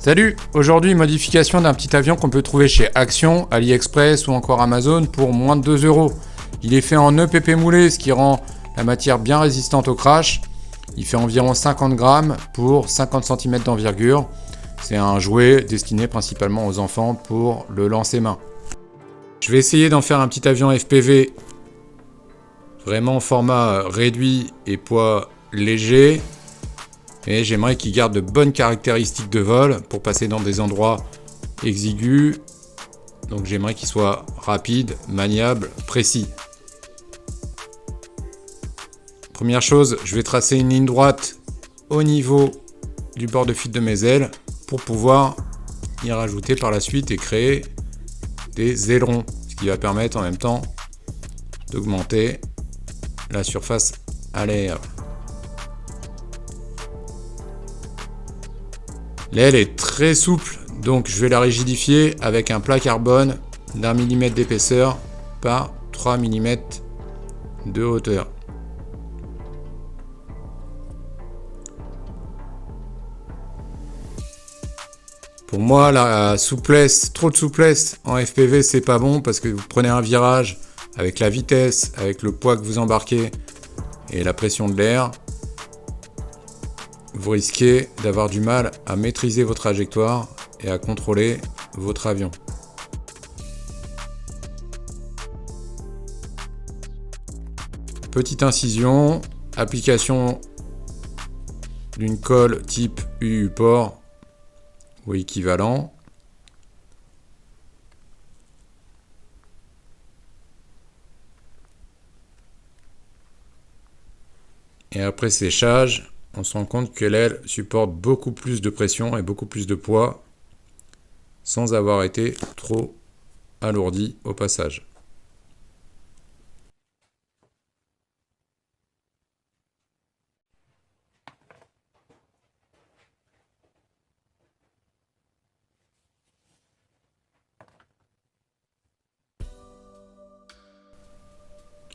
Salut! Aujourd'hui, modification d'un petit avion qu'on peut trouver chez Action, AliExpress ou encore Amazon pour moins de 2 euros. Il est fait en EPP moulé, ce qui rend la matière bien résistante au crash. Il fait environ 50 grammes pour 50 cm d'envergure. C'est un jouet destiné principalement aux enfants pour le lancer main. Je vais essayer d'en faire un petit avion FPV vraiment format réduit et poids léger. Et j'aimerais qu'il garde de bonnes caractéristiques de vol pour passer dans des endroits exigus. Donc j'aimerais qu'il soit rapide, maniable, précis. Première chose, je vais tracer une ligne droite au niveau du bord de fuite de mes ailes pour pouvoir y rajouter par la suite et créer des ailerons. Ce qui va permettre en même temps d'augmenter la surface à l'air. L'aile est très souple, donc je vais la rigidifier avec un plat carbone d'1 mm d'épaisseur par 3 mm de hauteur. Pour moi, la souplesse, trop de souplesse en FPV, c'est pas bon parce que vous prenez un virage avec la vitesse, avec le poids que vous embarquez et la pression de l'air. Vous risquez d'avoir du mal à maîtriser vos trajectoires et à contrôler votre avion. Petite incision, application d'une colle type UU-Port ou équivalent. Et après séchage, on se rend compte que l'aile supporte beaucoup plus de pression et beaucoup plus de poids sans avoir été trop alourdie au passage.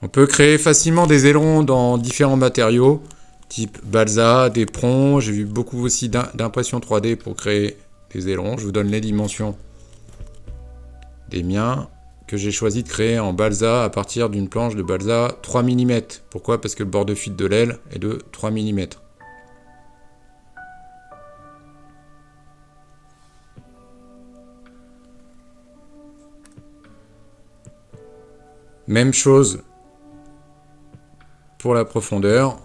On peut créer facilement des ailerons dans différents matériaux, type balsa, des prongs. J'ai vu beaucoup aussi d'impression 3D pour créer des ailerons. Je vous donne les dimensions des miens que j'ai choisi de créer en balsa à partir d'une planche de balsa 3 mm. Pourquoi? Parce que le bord de fuite de l'aile est de 3 mm. Même chose pour la profondeur.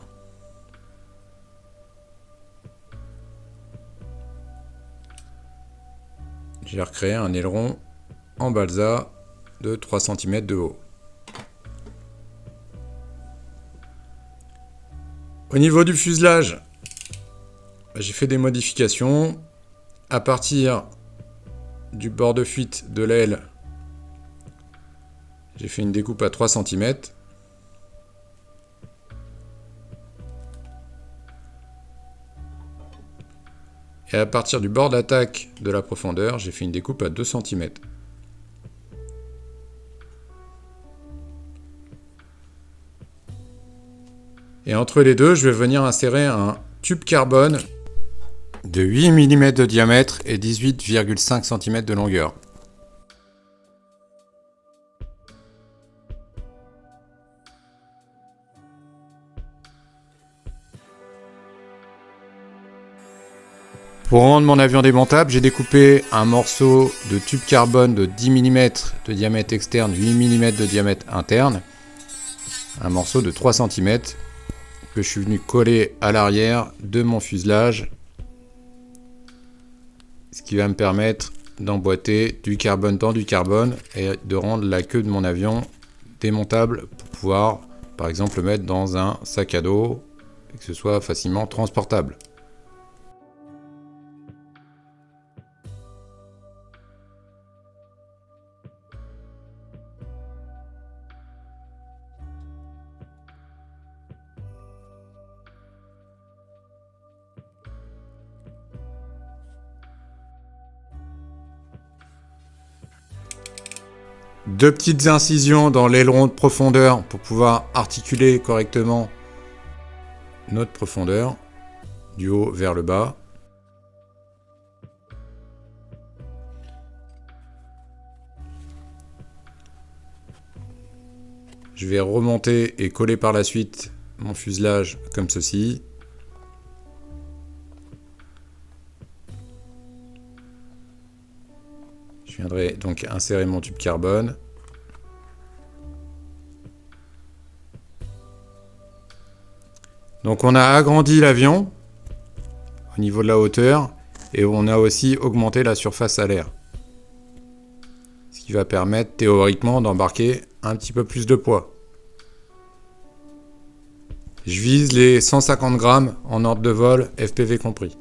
J'ai recréé un aileron en balsa de 3 cm de haut. Au niveau du fuselage, j'ai fait des modifications. À partir du bord de fuite de l'aile, j'ai fait une découpe à 3 cm. Et à partir du bord d'attaque de la profondeur, j'ai fait une découpe à 2 cm. Et entre les deux, je vais venir insérer un tube carbone de 8 mm de diamètre et 18,5 cm de longueur. Pour rendre mon avion démontable, j'ai découpé un morceau de tube carbone de 10 mm de diamètre externe, 8 mm de diamètre interne, un morceau de 3 cm que je suis venu coller à l'arrière de mon fuselage, ce qui va me permettre d'emboîter du carbone dans du carbone et de rendre la queue de mon avion démontable pour pouvoir, par exemple, le mettre dans un sac à dos et que ce soit facilement transportable. Deux petites incisions dans l'aileron de profondeur pour pouvoir articuler correctement notre profondeur du haut vers le bas. Je vais remonter et coller par la suite mon fuselage comme ceci. Je viendrai donc insérer mon tube carbone. Donc on a agrandi l'avion au niveau de la hauteur et on a aussi augmenté la surface à l'air. Ce qui va permettre théoriquement d'embarquer un petit peu plus de poids. Je vise les 150 grammes en ordre de vol, FPV compris.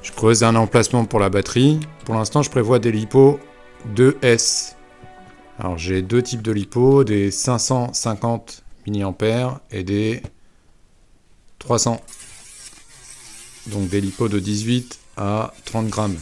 Je creuse un emplacement pour la batterie. Pour l'instant, je prévois des LiPo 2S. Alors, j'ai deux types de LiPo, des 550 mAh et des 300. Donc des LiPo de 18 à 30 grammes.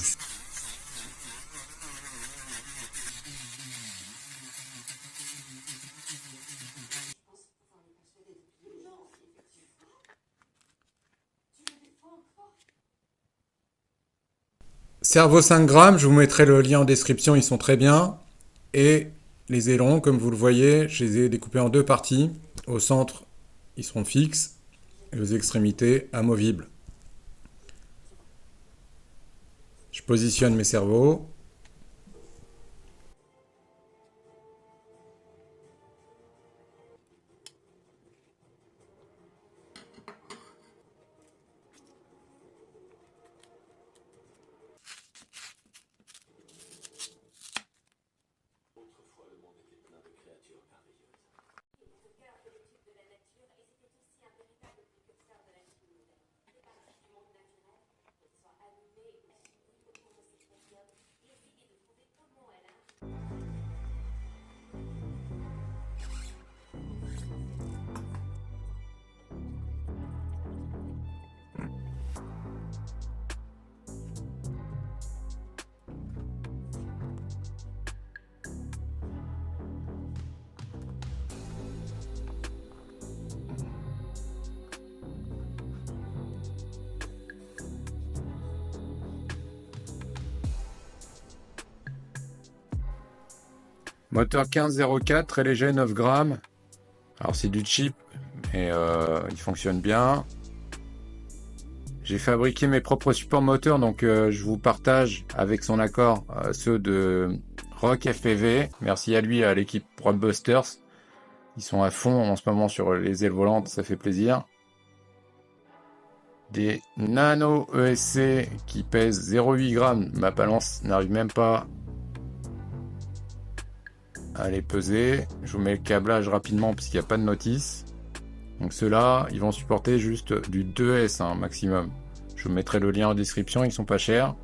Cerveau 5 grammes, je vous mettrai le lien en description, ils sont très bien. Et les ailerons, comme vous le voyez, je les ai découpés en deux parties. Au centre, ils seront fixes et aux extrémités, amovibles. Je positionne mes cerveaux. Moteur 1504, très léger, 9 grammes. Alors c'est du cheap, mais il fonctionne bien. J'ai fabriqué mes propres supports moteurs, donc je vous partage avec son accord ceux de Rock FPV. Merci à lui et à l'équipe Roadbusters. Ils sont à fond en ce moment sur les ailes volantes, ça fait plaisir. Des Nano ESC qui pèsent 0,8 grammes. Ma balance n'arrive même pas à les peser. Je vous mets le câblage rapidement parce qu'il n'y a pas de notice. Donc ceux-là, ils vont supporter juste du 2S maximum. Je vous mettrai le lien en description, ils sont pas chers.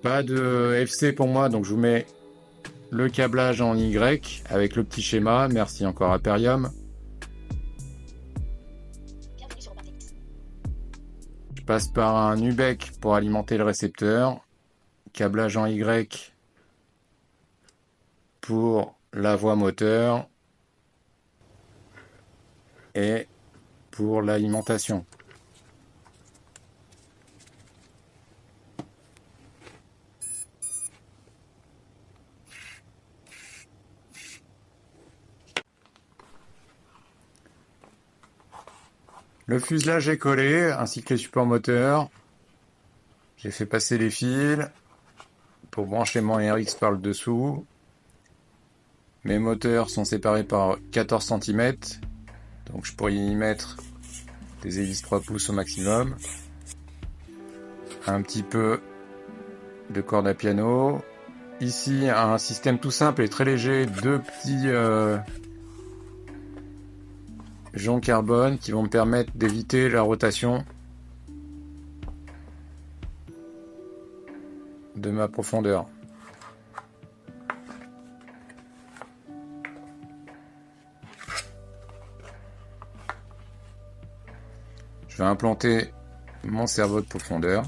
Pas de FC pour moi, donc je vous mets le câblage en Y avec le petit schéma. Merci encore à Perium. Je passe par un UBEC pour alimenter le récepteur. Câblage en Y pour la voie moteur et pour l'alimentation. Le fuselage est collé, ainsi que les supports moteurs. J'ai fait passer les fils pour brancher mon RX par le dessous. Mes moteurs sont séparés par 14 cm, donc je pourrais y mettre des hélices 3 pouces au maximum. Un petit peu de corde à piano. Ici, un système tout simple et très léger, deux petits joncs carbone qui vont me permettre d'éviter la rotation de ma profondeur. Je vais implanter mon cerveau de profondeur.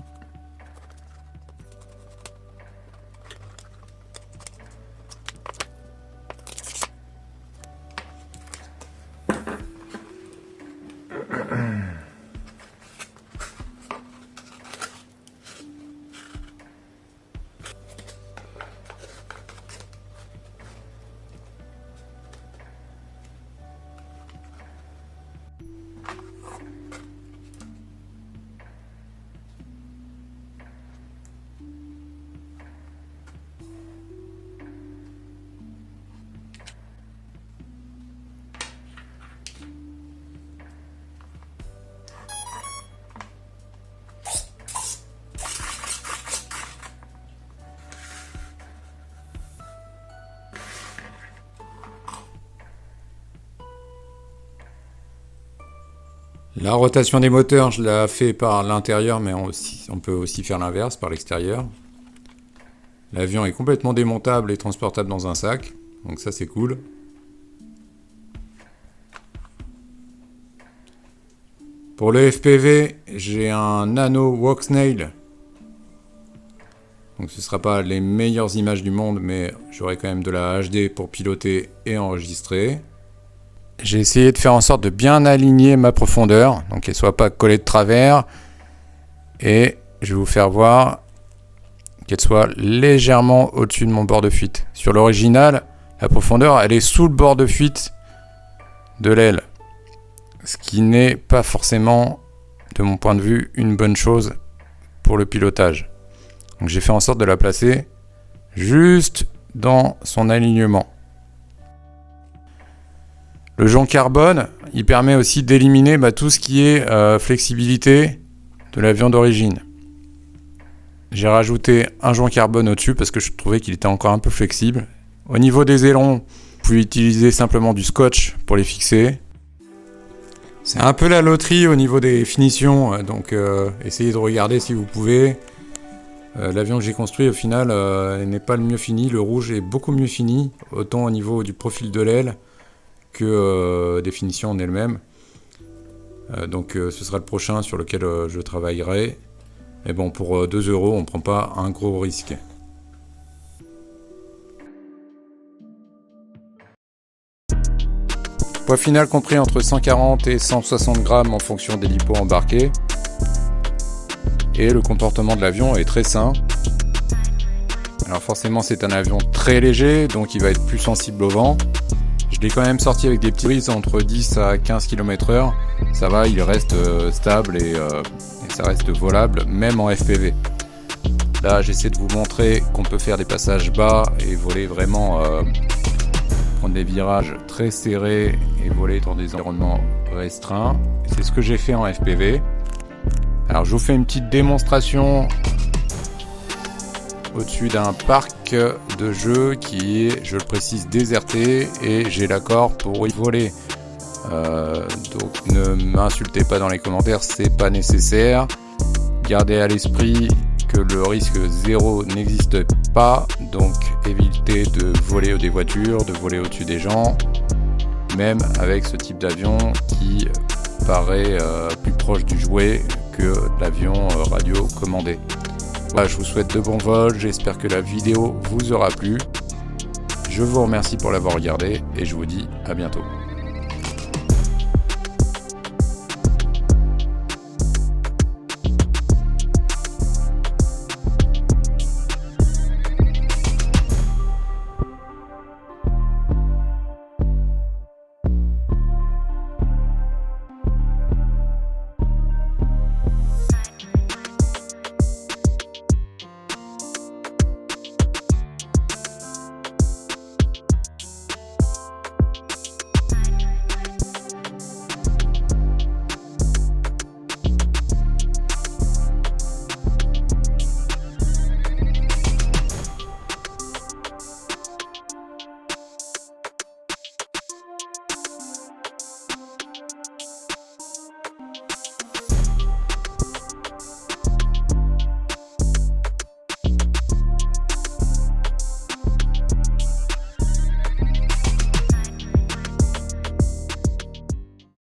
La rotation des moteurs, je l'ai fait par l'intérieur, mais on peut aussi faire l'inverse, par l'extérieur. L'avion est complètement démontable et transportable dans un sac, donc ça c'est cool. Pour le FPV, j'ai un Nano Walksnail. Donc ce ne sera pas les meilleures images du monde, mais j'aurai quand même de la HD pour piloter et enregistrer. J'ai essayé de faire en sorte de bien aligner ma profondeur, donc qu'elle ne soit pas collée de travers. Et je vais vous faire voir qu'elle soit légèrement au-dessus de mon bord de fuite. Sur l'original, la profondeur, elle est sous le bord de fuite de l'aile. Ce qui n'est pas forcément, de mon point de vue, une bonne chose pour le pilotage. Donc j'ai fait en sorte de la placer juste dans son alignement. Le jonc carbone, il permet aussi d'éliminer tout ce qui est flexibilité de l'avion d'origine. J'ai rajouté un jonc carbone au-dessus parce que je trouvais qu'il était encore un peu flexible. Au niveau des ailerons, vous pouvez utiliser simplement du scotch pour les fixer. C'est un peu la loterie au niveau des finitions, donc essayez de regarder si vous pouvez. L'avion que j'ai construit au final n'est pas le mieux fini, le rouge est beaucoup mieux fini, autant au niveau du profil de l'aile que des finitions en elles-mêmes. Donc ce sera le prochain sur lequel je travaillerai. Mais bon, pour 2 €, on ne prend pas un gros risque. Poids final compris entre 140 et 160 grammes en fonction des lipos embarqués. Et le comportement de l'avion est très sain. Alors forcément c'est un avion très léger, donc il va être plus sensible au vent. Je l'ai quand même sorti avec des petites brises entre 10 à 15 km/h. Ça va, il reste stable et ça reste volable, même en FPV. Là j'essaie de vous montrer qu'on peut faire des passages bas et voler vraiment, prendre des virages très serrés et voler dans des environnements restreints. C'est ce que j'ai fait en FPV. Alors je vous fais une petite démonstration au-dessus d'un parc de jeux qui est, je le précise, déserté et j'ai l'accord pour y voler. Donc ne m'insultez pas dans les commentaires, c'est pas nécessaire. Gardez à l'esprit que le risque zéro n'existe pas, donc évitez de voler des voitures, de voler au-dessus des gens, même avec ce type d'avion qui paraît plus proche du jouet que l'avion radio commandé. Voilà, je vous souhaite de bons vols, j'espère que la vidéo vous aura plu. Je vous remercie pour l'avoir regardé et je vous dis à bientôt.